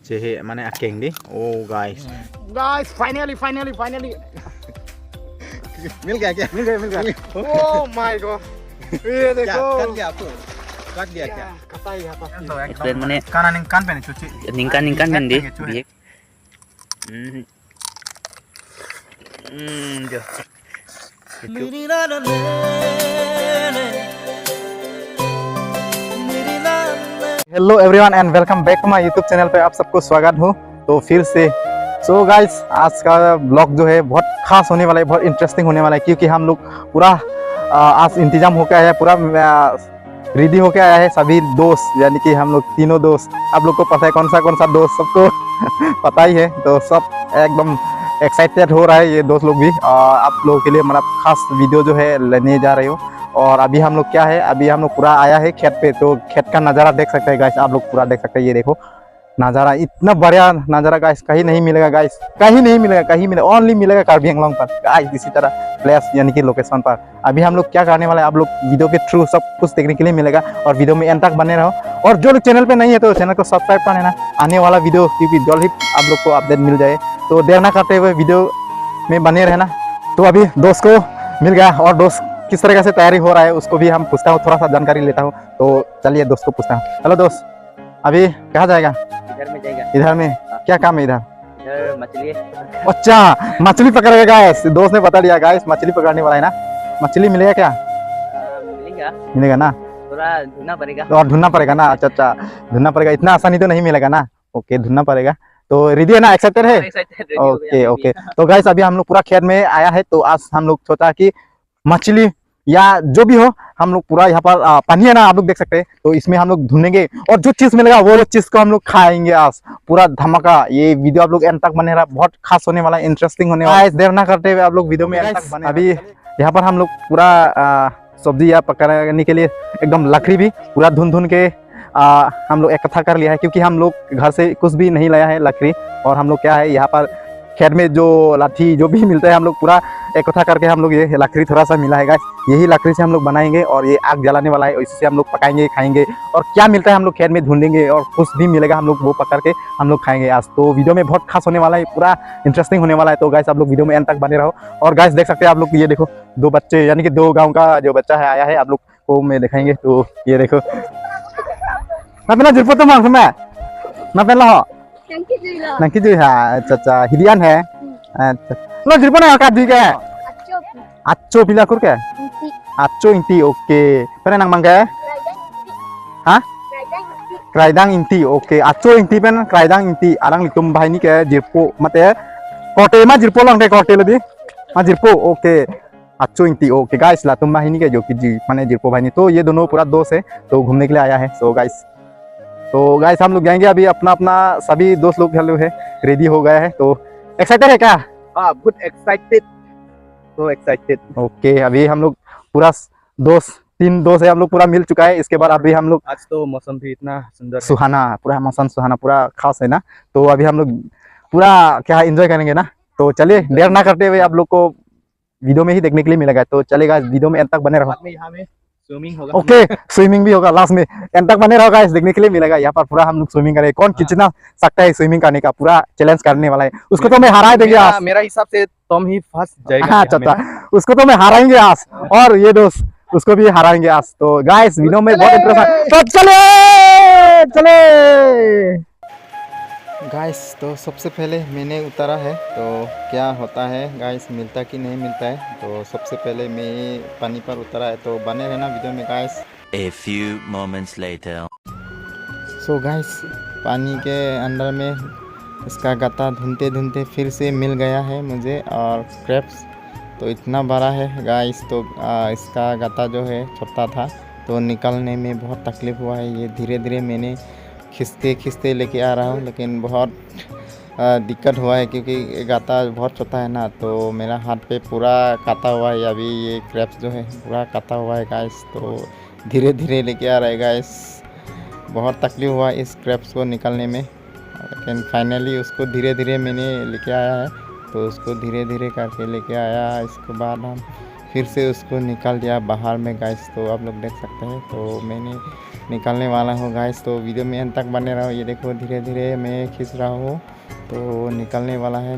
Cehe mana akeng di? Oh guys. Guys, finally. मिल गया क्या? मिल गया। Oh my god. ये देखो। कट गया आपको? कट गया क्या? कटा ही है पasti. Explain mana? Kanan pen cuci. Ningkan kan di. Jo. Hello everyone and welcome back to my YouTube channel पे आप सबको स्वागत हो। तो फिर से सो गाइस आज का ब्लॉग जो है बहुत खास होने वाला है, बहुत इंटरेस्टिंग होने वाला है, क्योंकि हम लोग पूरा आज इंतजाम होकर आया है, पूरा रेडी होकर आया है सभी दोस्त, यानी कि हम लोग तीनों दोस्त। आप लोग को पता है कौन सा दोस्त, सबको पता ही है। तो सब एकदम एक्साइटेड हो रहा है ये दोस्त लोग भी। आप लोगों के लिए मतलब खास वीडियो जो है लेने जा रहे हो। और अभी हम लोग क्या है, अभी हम लोग पूरा आया है खेत पे, तो खेत का नज़ारा देख सकते हैं गाइस, आप लोग पूरा देख सकते हैं। ये देखो नज़ारा, इतना बढ़िया नज़ारा गाइस, कहीं नहीं मिलेगा गाइस, कहीं मिलेगा, ओनली मिलेगा कार्बी आंगलोंग पर गाइस। इसी तरह प्लेस यानी कि लोकेशन पर अभी हम लोग क्या करने वाले हैं, आप लोग वीडियो के थ्रू सब कुछ देखने के लिए मिलेगा। और वीडियो में एंड तक बने रहो, और जो लोग चैनल पे नहीं है तो चैनल को सब्सक्राइब कर लेना, आने वाला वीडियो क्योंकि जल्द ही आप लोग को अपडेट मिल जाए। तो देर ना करते हुए वीडियो में बने रहना। तो अभी दोस्त को मिल गया, और दोस्त किस तरह से तैयारी हो रहा है उसको भी हम पूछता हूँ, थोड़ा सा जानकारी लेता हूँ। तो चलिए दोस्त को पूछता हूँ। हेलो दोस्त, अभी कहाँ जाएगा? इधर में जाएगा। इधर में क्या काम है? इधर मछली है। अच्छा, मछली पकड़ेगा गाइस, दोस्त ने बता दिया गाइस, मछली पकड़ने वाला है ना। मछली मिलेगा क्या? मिलेगा ना, थोड़ा ढूंढना पड़ेगा। और ढूंढना पड़ेगा ना। अच्छा, ढूंढना पड़ेगा, इतना आसानी तो नहीं मिलेगा ना। ओके, ढूंढना पड़ेगा। तो रेडी है ना, एक्साइटेड है? ओके। तो गाइस अभी हम लोग पूरा खेत में आया है, तो आज हम लोग सोचा कि मछली या जो भी हो, हम लोग पूरा यहाँ पर पानी है ना, आप लोग देख सकते हैं, तो इसमें हम लोग ढूंढेंगे और जो चीज मिलेगा वो चीज को हम लोग खाएंगे आज, पूरा धमाका। ये वीडियो आप लोग एंड तक बने रहा, बहुत खास होने वाला है, इंटरेस्टिंग होने वाला है। देर ना करते हुए आप लोग वीडियो में एंड तक बने। अभी यहाँ पर हम लोग पूरा सब्जी या पकाने के लिए एकदम लकड़ी भी पूरा धुन के हम लोग इकट्ठा कर लिया है, क्योंकि हम लोग घर से कुछ भी नहीं लाया है लकड़ी। और हम लोग क्या है, यहाँ पर खेत में जो लाठी जो भी मिलता है हम लोग पूरा इकट्ठा करके हम लोग ये लकड़ी थोड़ा सा मिला है गाइस, यही लकड़ी से हम लोग बनाएंगे और ये आग जलाने वाला है, इससे हम लोग पकाएंगे, खाएंगे। और क्या मिलता है हम लोग खेत में ढूंढेंगे, और कुछ भी मिलेगा हम लोग वो पकड़ के हम लोग खाएंगे आज। तो वीडियो में बहुत खास होने वाला है, पूरा इंटरेस्टिंग होने वाला है। तो गाइस आप लोग वीडियो में एंड तक बने रहो। और गाइस देख सकते हैं आप लोग, ये देखो दो बच्चे, यानी कि दो गाँव का जो बच्चा है आया है, आप लोग को मैं दिखाएंगे। तो ये देखो ना पहला जिरपो तो मांग मैं ना पहला हो नंकी जी है। अच्छा हिरियन है। अच्छा लो जिरपो ना का दी के अच्छो पिला कुर के अच्छो इंटी। ओके पहले नंग मांगे हाँ क्राइदांग इंटी। ओके अच्छो इंटी पेन क्राइदांग इंटी आरंग लितुम भाई के जिरपो मते कोटे मा जिरपो लंग दे कोटे लदी मा जिरपो। ओके अच्छो इंटी। ओके गाइस ला तुम भाई के जो कि जी माने जिरपो भाई। तो ये दोनों पूरा दोस्त है, तो घूमने के लिए आया है। सो गाइस हम लोग जाएंगे अभी, अपना सभी दोस्त लोग हेलो है, रेडी हो गया है। तो एक्साइटेड है क्या? हाँ बहुत एक्साइटेड, तो एक्साइटेड। ओके अभी हम लोग पूरा तीन दोस्त है, हम लोग पूरा मिल चुका है। इसके बाद अभी हम लोग आज तो मौसम भी इतना सुंदर सुहाना, पूरा मौसम सुहाना, पूरा खास है ना। तो अभी हम लोग पूरा क्या एंजॉय करेंगे ना। तो चलिए देर ना करते हुए आप लोग को वीडियो में ही देखने के लिए मिलेगा। तो चलेगा वीडियो में एंड तक बने रहो। यहाँ में स्विमिंग होगा। ओके स्विमिंग भी होगा लास्ट में, एंड तक बने रहो गाइस, देखने के लिए मिलेगा। यहाँ पर पूरा हम लोग स्विमिंग करेंगे, कौन कितना सकता है स्विमिंग करने का, पूरा चैलेंज करने वाला है। उसको तो मैं हरा देंगे आज, मेरा हिसाब से तुम ही फंस जाएगा। हाँ अच्छा, उसको तो मैं हराएंगे आज, और ये दोस्त उसको भी हराएंगे आज। तो गाइस वीडियो में बहुत इंटरेस्टिंग, तो चले गाइस। तो सबसे पहले मैंने उतारा है, तो क्या होता है गाइस, मिलता कि नहीं मिलता है। तो सबसे पहले मैं पानी पर उतरा है, तो बने रहना वीडियो में guys. A few moments later. So guys पानी के अंदर में इसका गत्ता ढूंढते फिर से मिल गया है मुझे, और क्रैब्स तो इतना बड़ा है गाइस। तो इसका गत्ता जो है छोटा था, तो निकलने में बहुत तकलीफ़ हुआ है। ये धीरे धीरे मैंने खींचते लेके आ रहा हूँ, लेकिन बहुत दिक्कत हुआ है, क्योंकि गाता बहुत छोटा है ना। तो मेरा हाथ पे पूरा काटा हुआ है, अभी ये क्रैब्स जो है पूरा काटा हुआ है गाइस। तो धीरे धीरे लेके आ रहा है गाइस, बहुत तकलीफ हुआ इस क्रैब्स को निकलने में, लेकिन फाइनली उसको धीरे धीरे मैंने लेके आया है। तो उसको धीरे धीरे करके लेके आया, इसके बाद हम फिर से उसको निकाल दिया बाहर में गाइस। तो आप लोग देख सकते हैं, तो मैंने निकालने वाला हूँ गाइस। तो वीडियो में अंत तक बने रहो। ये देखो धीरे धीरे मैं खींच रहा हूँ, तो निकलने वाला है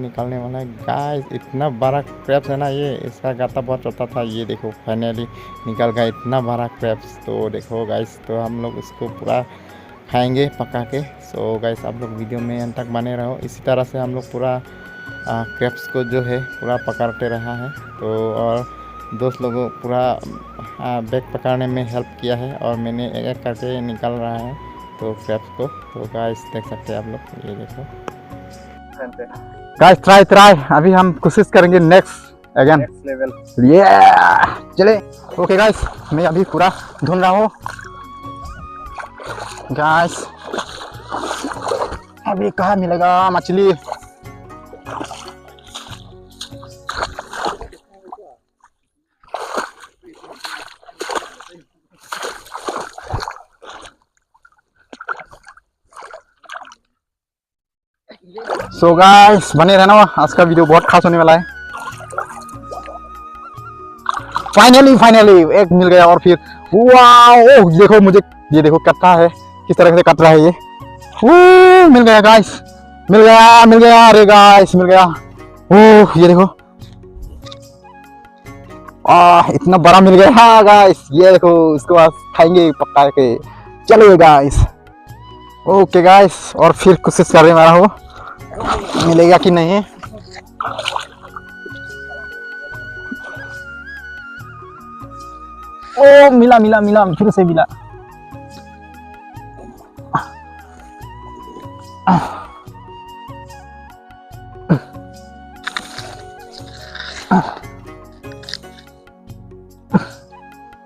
गाइस। इतना बड़ा क्रैप्स है ना ये, इसका गाता बहुत छोटा था। ये देखो फाइनली निकल गया इतना बड़ा क्रैप्स। तो देखो गाइस, तो हम लोग इसको पूरा खाएंगे पका के। सो गाइस आप लोग वीडियो में अंत तक बने रहो। इसी तरह से हम लोग पूरा क्रैप्स को जो है पूरा पकड़ते रहा है। तो और दोस्त लोगों पूरा बैग पकड़ने में हेल्प किया है, और मैंने एक एक करके निकल रहा है तो क्रैप्स को। तो गाइस देख सकते हैं आप लोग, ये देखो गाइस। ट्राई अभी हम कोशिश करेंगे नेक्स्ट लेवल। ये चले। ओके गाइस, मैं अभी पूरा ढूंढ रहा हूँ गाइस। अभी कहाँ मिलेगा मछली? सो गाइस बने रहना, आज का वीडियो बहुत खास होने वाला है। फाइनली एक मिल गया। और फिर वाओ देखो, मुझे ये देखो कटता है, किस तरह से कट रहा है ये। मिल गया गाइस, मिल गया। अरे गाइस मिल गया। ओह ये देखो, इतना बड़ा मिल गया। हाँ गाइस ये देखो, इसको आज खाएंगे पका के। चलो गाइस, ओके गाइस, और फिर कोशिश कर रहा हूँ मिलेगा कि नहीं। ओ मिला, फिर से मिला।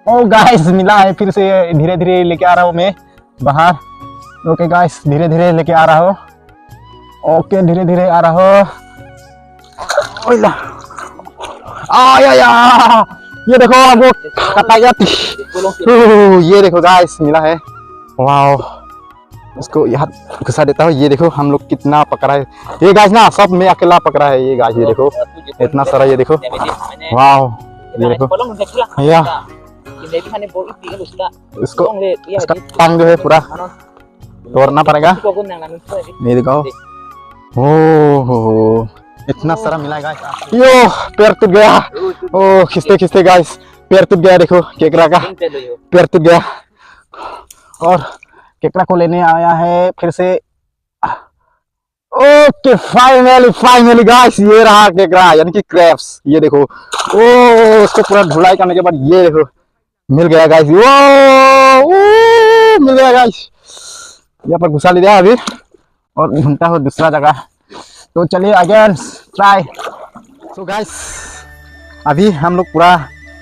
ओ गाइस मिला है, फिर से धीरे धीरे लेके आ रहा हूँ मैं बाहर। ओके गाइस, धीरे धीरे लेके आ रहा हूँ। ओके धीरे धीरे आ रहा हूँ। ये देखो वो कटा गया। ये देखो गाइस मिला है। वाओ, इसको यहाँ घुसा देता हूँ। ये देखो हम लोग कितना पकड़ा है ये गाइस ना, सब मैं अकेला पकड़ा है ये गाइस। ये देखो इतना सारा, ये देखो वाओ। ये देखो भैया, इसको इसका टांग जो है पूरा तोड़ना पड़ेगा। ये देखो, ओह इतना सारा मिला है गाइस। यो पैर टूट गया। ओ खींचते गाइस पैर टूट गया। देखो केकड़ा का पैर टूट गया, और केकड़ा को लेने आया है फिर से। ओके फाइनली गाइस, ये रहा केकड़ा यानी कि क्रैब्स। ये देखो, ओ उसको पूरा धुलाई करने के बाद ये देखो मिल गया गाइस। मिल गया गाइस, यहाँ पर घुसा लिया अभी, और ढूंढता हो दूसरा जगह। तो चलिए अगेन ट्राई। सो गाइस अभी हम लोग पूरा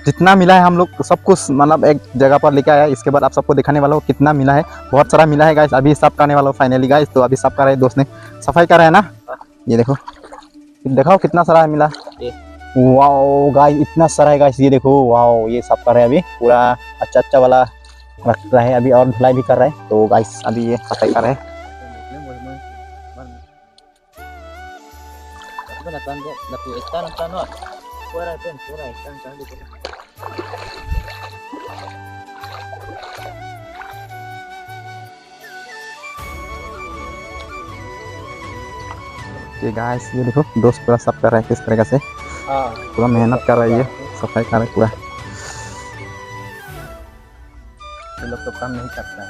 जितना मिला है हम लोग सब कुछ मतलब एक जगह पर लेके आया। इसके बाद आप सबको दिखाने वाला हूँ कितना मिला है। बहुत सारा मिला है गाइस। अभी साफ करने वाला हूँ फाइनली गाइस। तो अभी साफ कर रहे हैं, दोस्त ने सफाई कर रहा है ना। ये देखो, दिखाओ कितना सारा है मिला। वाओ गाइस इतना सारा है गाइस। ये देखो वाओ, ये साफ कर रहे हैं अभी पूरा अच्छा वाला रख रहा है अभी, और धुलाई भी कर रहा है। तो गाइस अभी ये सफाई कर रहे हैं। ये गाइस ये देखो, दोस्त पूरा साफ कर रहा है किस तरीके से, पूरा मेहनत कर रहा है, ये सफाई कर रहा है पूरा। ये लोग तो काम नहीं करता है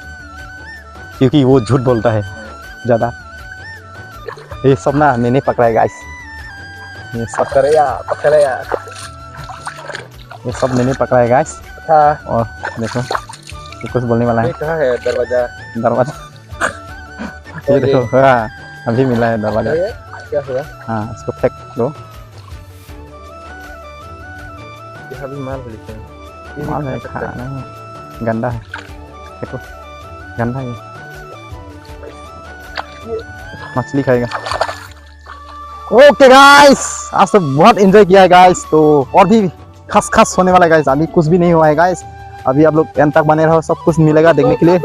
क्योंकि वो झूठ बोलता है ज़्यादा। ये सब ना मैंने पकड़ा है गाइस, ये सब पकड़ेगा, ये सब मैंने पकड़ा है गाइस। और देखो ये कुछ बोलने वाला है। कहाँ है दरवाजा? ये देखो, हाँ अभी मिला है दरवाजा। क्या हुआ? हाँ इसको फेंक दो। यहाँ भी माल है, खाना है, गंदा है, देखो गंदा है, मछली खाएगा। ओके गाइस, आज तो बहुत एंजॉय किया है गाइस। तो और भी खास होने वाला है गाइस। अभी कुछ भी नहीं हुआ है गाइस। अभी आप लोग एंड तक बने रहो, सब कुछ मिलेगा देखने के लिए।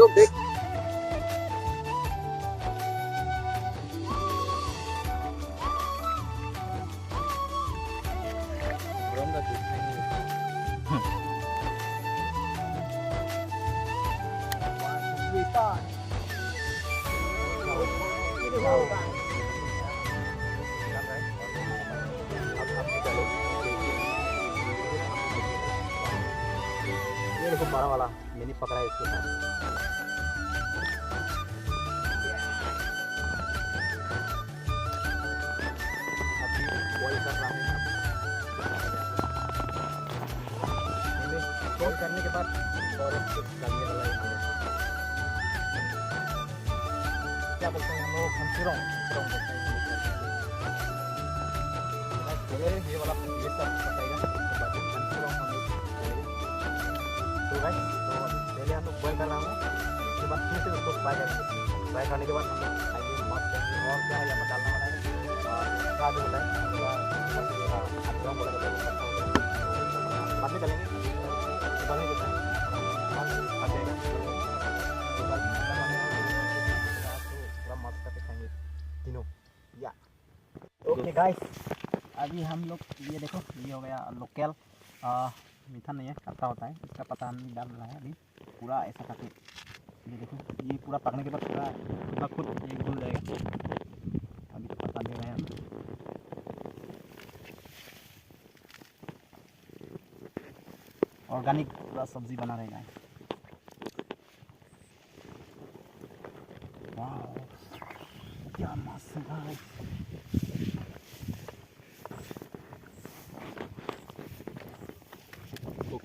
ये देखो बड़ा वाला मैंने पकड़ा है इसके साथ। अभी बॉईल कर रहा है। बॉईल करने के बाद और कुछ करने वाला है। क्या बोलते हैं हम लोग खंचुरों बोलते हैं। पहले ये वाला ये सब पकाएगा, उसके बाद खंचुरों हम लोग तो गाइस तो अभी पहले हम लोग बॉईल कर रहा हूँ, उसके बाद फिर से उसको फ्राई करेंगे। फ्राई करने के बाद हम लोग खाएंगे मस्त करेंगे। और क्या है यहाँ पर डालना वाला है और क्या जो होता है बाद में चलेंगे बाद में देखेंगे पूरा मस्त करके खाएंगे तीनों या। ओके गाइस अभी हम लोग ये देखो ये हो गया लोकल मीठा नहीं है खट्टा होता है, इसका पता हम डाल रहा है अभी पूरा ऐसा करके। ये देखो ये पूरा पकने के बाद पूरा खुद ये घुल जाएगा। अभी तो पता दे रहे हैं हम। ऑर्गेनिक पूरा सब्जी बना रहेगा। वाह क्या मस्त है।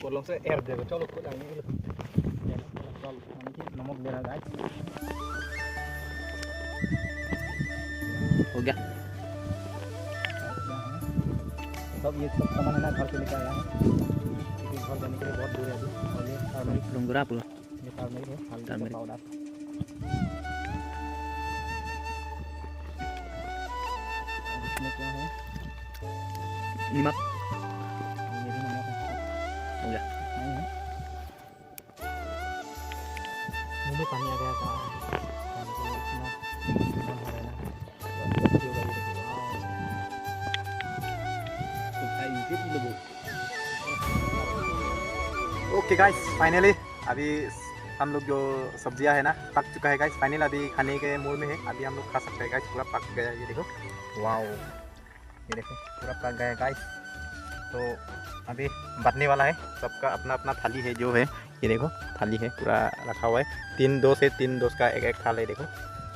कोलों से एर देगा चलो को जाएंगे नमक दे रहा गाइस। हो गया सब ये सब सामान है ना घर से लेकर आया है। घर जाने के लिए बहुत दूर है अभी। और ये टर्मरिक लुंगरा पुलो ये टर्मरिक है हल्दी पाउडर। इसमें क्या है नमक ये भी नमक है। हो गया। नहीं है मुँह में पानी आ गया था खाने के लिए इतना मन हो रहा है ना। ओके गाइस फाइनली अभी हम लोग जो सब्जियां है ना पक चुका है गाइस। फाइनल अभी खाने के मूड में है, अभी हम लोग खा सकते हैं गाइस। पूरा पक गया ये देखो। वाओ ये देखो पूरा पक गया गाइस। तो अभी बटने वाला है, सबका अपना अपना थाली है जो है। ये देखो थाली है पूरा रखा हुआ है, 3 दोस्त का एक थाल है देखो।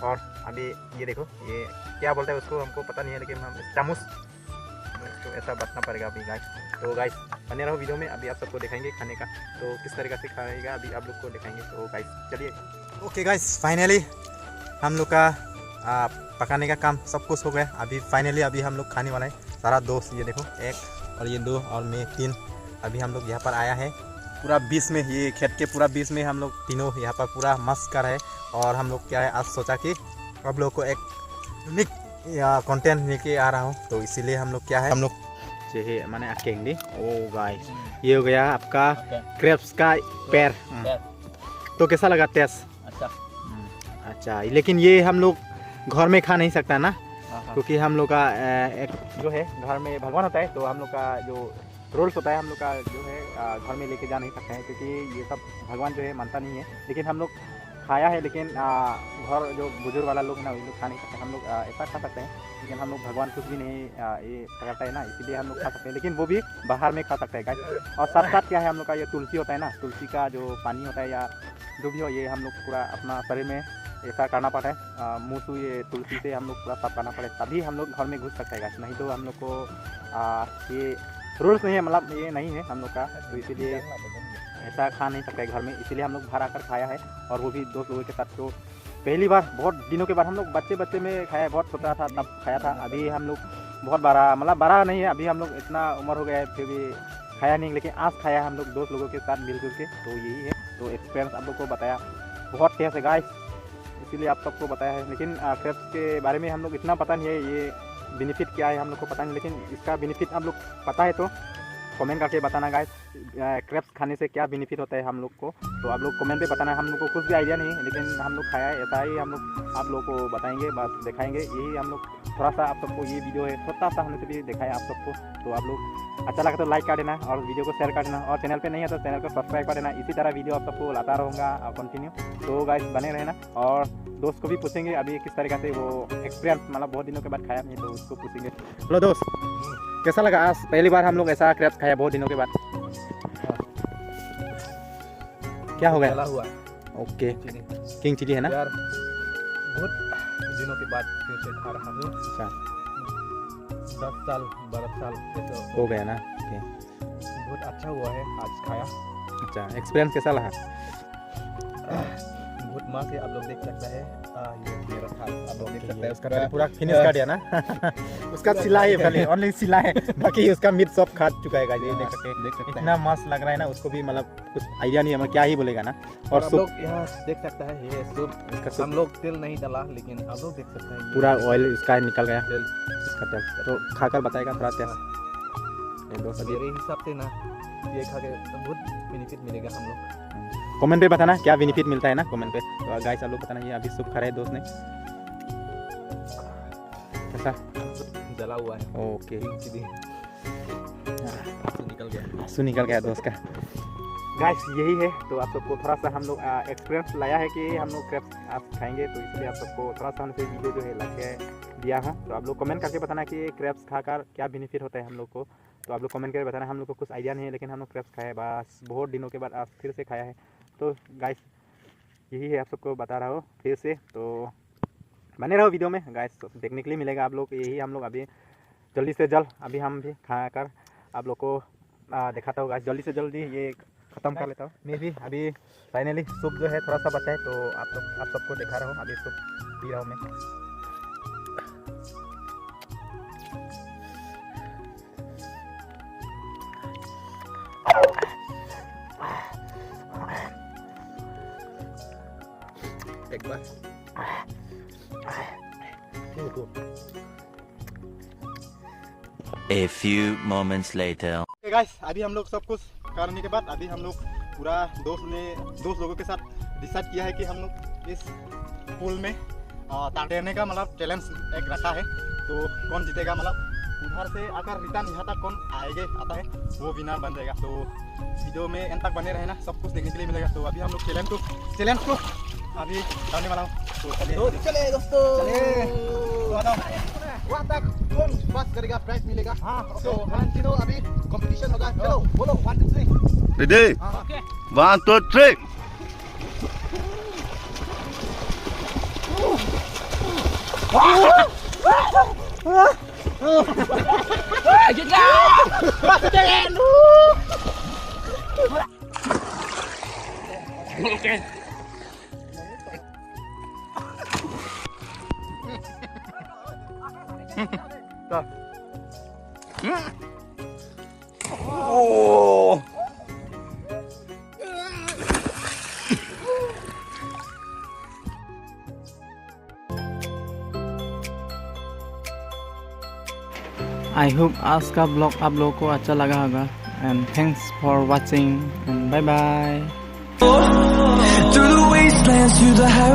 और अभी ये देखो ये क्या बोलते हैं उसको हमको पता नहीं है, लेकिन हम चामच तो ऐसा बटना पड़ेगा अभी गाइस। तो गाइस बने रहो वीडियो में, अभी आप सबको दिखाएंगे खाने का तो किस तरीके से खाएगा अभी आप लोग को दिखाएंगे। तो गाइस चलिए। ओके गाइस फाइनली हम लोग का पकाने का काम सब कुछ हो गया। अभी फाइनली अभी हम लोग खाने वाला है। सारा दोस्त ये देखो 1 और ये 2 और मैं 3 अभी हम लोग यहाँ पर आया है। पूरा 20 में ये खेत के पूरा 20 में हम लोग तीनों यहाँ पर पूरा मस्त कर है। और हम लोग क्या है आज सोचा कि आप लोग को एक यूनिक कंटेंट लेके आ रहा हूँ, तो इसीलिए हम लोग क्या है हम लोग मैंने अकेंगे। ओ गाइस ये हो गया आपका क्रेप्स का पैर। तो कैसा लगा टेस्ट? अच्छा लेकिन ये हम लोग घर में खा नहीं सकता ना, क्योंकि हम लोग का एक जो है घर में भगवान होता है, तो हम लोग का जो रूल्स होता है हम लोग का जो है घर में लेके जा नहीं सकते हैं, क्योंकि ये सब भगवान जो है मानता नहीं है। लेकिन हम लोग खाया है, लेकिन घर जो बुजुर्ग वाला लोग ना वो लोग खा नहीं सकते। हम लोग ऐसा खा सकते हैं, लेकिन हम लोग भगवान कुछ भी नहीं ये करता है ना, इसीलिए हम लोग खा सकते हैं, लेकिन वो भी बाहर में खा सकते हैं गाइस। और साथ साथ क्या है हम लोग का ये तुलसी होता है ना, तुलसी का जो पानी होता है या जो भी हो, ये हम लोग पूरा अपना शरीर में ऐसा करना पड़ता है। मुँह से ये तुलसी से हम लोग पूरा साफ करना पड़े, तभी हम लोग घर में घुस सकते हैं गाइस, नहीं तो हम लोग को ये रूल्स नहीं है, मतलब ये नहीं है हम लोग का, तो इसीलिए ऐसा खा नहीं सकते घर में। इसीलिए हम लोग बाहर आकर खाया है, और वो भी दोस्त लोगों के साथ। तो पहली बार बहुत दिनों के बाद हम लोग बच्चे में खाया, बहुत छोटा था तब खाया था। अभी हम लोग बहुत बड़ा, मतलब बड़ा नहीं है, अभी हम लोग इतना उम्र हो गया है फिर भी खाया नहीं, लेकिन आज खाया हम लोग दोस्त लोगों के साथ मिलजुल के। तो यही है, तो एक्सपीरियंस आप लोग को बताया, बहुत टेस्ट है गाइस, इसीलिए आप सबको बताया है। लेकिन क्रेप्स के बारे में हम लोग इतना पता नहीं है, ये बेनिफिट क्या है हम लोग को पता नहीं, लेकिन इसका बेनिफिट आप लोग पता है तो कमेंट करके बताना गाइस, क्रेप्स खाने से क्या बेनिफिट होता है हम लोग को। तो आप लोग कमेंट पे बताना है, हम लोग को कुछ भी आइडिया नहीं है, लेकिन हम लोग खाया है, ऐसा ही हम लोग आप लोग को बताएंगे, बस दिखाएंगे। यही हम लोग थोड़ा सा आप सबको, ये वीडियो है छोटा सा होने से भी दिखाया आप सबको, तो आप लोग अच्छा लगा तो लाइक कर देना और वीडियो को शेयर कर देना, और चैनल पे नहीं है तो चैनल को सब्सक्राइब कर देना। इसी तरह वीडियो आप सबको लाता रहूँगा कंटिन्यू। तो गाइस बने रहना, और दोस्त को भी पूछेंगे अभी किस तरीके से वो एक्सपीरियंस, मतलब बहुत दिनों के बाद खाया नहीं तो उसको पूछेंगे। हेलो दोस्त, कैसा लगा आज पहली बार हम लोग ऐसा क्रैब्स खाया बहुत दिनों के बाद? क्या हो गया? हुआ ओके, किंग चिली है ना यार, बहुत दिनों के बाद फिर से खा रहा हूँ। अच्छा, 10 साल 12 साल तो हो गया ना। ओके, बहुत अच्छा हुआ है आज खाया। अच्छा, एक्सपीरियंस कैसा रहा? बहुत मस्त है, आप लोग देख सकते हैं। ये मेरा था, आप लोग देख सकते हैं उसका पूरा फिनिश कर दिया ना। उसका सिला है खाली, ओनली सिला है, बाकी उसका मीट सब खा चुका है। ये देख सकते हैं, इतना मस्त लग रहा है ना, उसको भी मतलब कुछ आइडिया नहीं है मैं क्या ही बोलेगा ना। और आप सूप लोग यहाँ देख सकते हैं, ये सूप इसका हम लोग तेल नहीं डाला, लेकिन आप लोग देख सकते हैं ये पूरा ऑयल इसका निकल गया, तेल। इसका तेल। तो खाकर बताएगा थोड़ा टेस्ट। दोस्त मेरे हिसाब से ना ये खा के बहुत बेनिफिट मिलेगा हम लोग। कमेंट पे बताना क्या बेनिफिट मिलता है ना, कमेंट पे। तो गाइस आप लोग बताना। ये अभी सूप खा रहे हैं दोस्त ने, कैसा? जला हुआ है। ओके, निकल गया, आंसू निकल गया दोस्त का। गाइस यही है, तो आप सबको थोड़ा सा हम लोग एक्सपीरियंस लाया है कि हम लोग क्रैब्स आप खाएंगे, तो इसलिए आप सबको थोड़ा सा हमसे वीडियो जो है ला के दिया हूँ। तो आप लोग कमेंट करके बताना कि क्रैब्स खाकर क्या बेनिफिट होता है हम लोग को। तो आप लोग कमेंट करके बताना। हम लोग को कुछ आइडिया नहीं है, लेकिन हम लोग क्रैब्स खाए बस बहुत दिनों के बाद आज फिर से खाया है। तो गाइस यही है, आप सबको बता रहा हूँ फिर से। तो बने रहो वीडियो में गाइस, तो देखने के लिए मिलेगा आप लोग। यही हम लोग अभी जल्दी से जल्द अभी हम भी खा कर आप लोग को दिखाता हूँ गाइस। जल्दी से जल्दी ये ख़त्म कर लेता हूँ मैं भी। अभी फाइनली सूप जो है थोड़ा सा बचा है, तो आप सबको दिखा रहा हूँ। अभी सूप पी रहा हूँ मैं। एक बार A few moments later. Guys अभी हम लोग सब कुछ करने के बाद अभी हम लोग पूरा दोस्त लोगों के साथ डिसाइड किया है कि हम लोग इस पूल में तैरने का मतलब चैलेंज एक रखा है। तो कौन जीतेगा, मतलब उधर से आकर रिटर्न यहाँ तक कौन आता है वो विनर बन जाएगा। तो वीडियो में एंड तक बने रहना, सब कुछ देखने के लिए मिलेगा। तो अभी हम लोग चैलेंज को अभी करने वाला हूँ। तो चले दोस्तों, वहाँ तक कौन पास करेगा प्राइज मिलेगा। हाँ, तो हम तीनों अभी कंपटीशन होगा। चलो बोलो 1 2 3 रेडी, 1 2 3। आई होप आज का ब्लॉग आप लोगों को अच्छा लगा होगा, and thanks for watching and bye bye.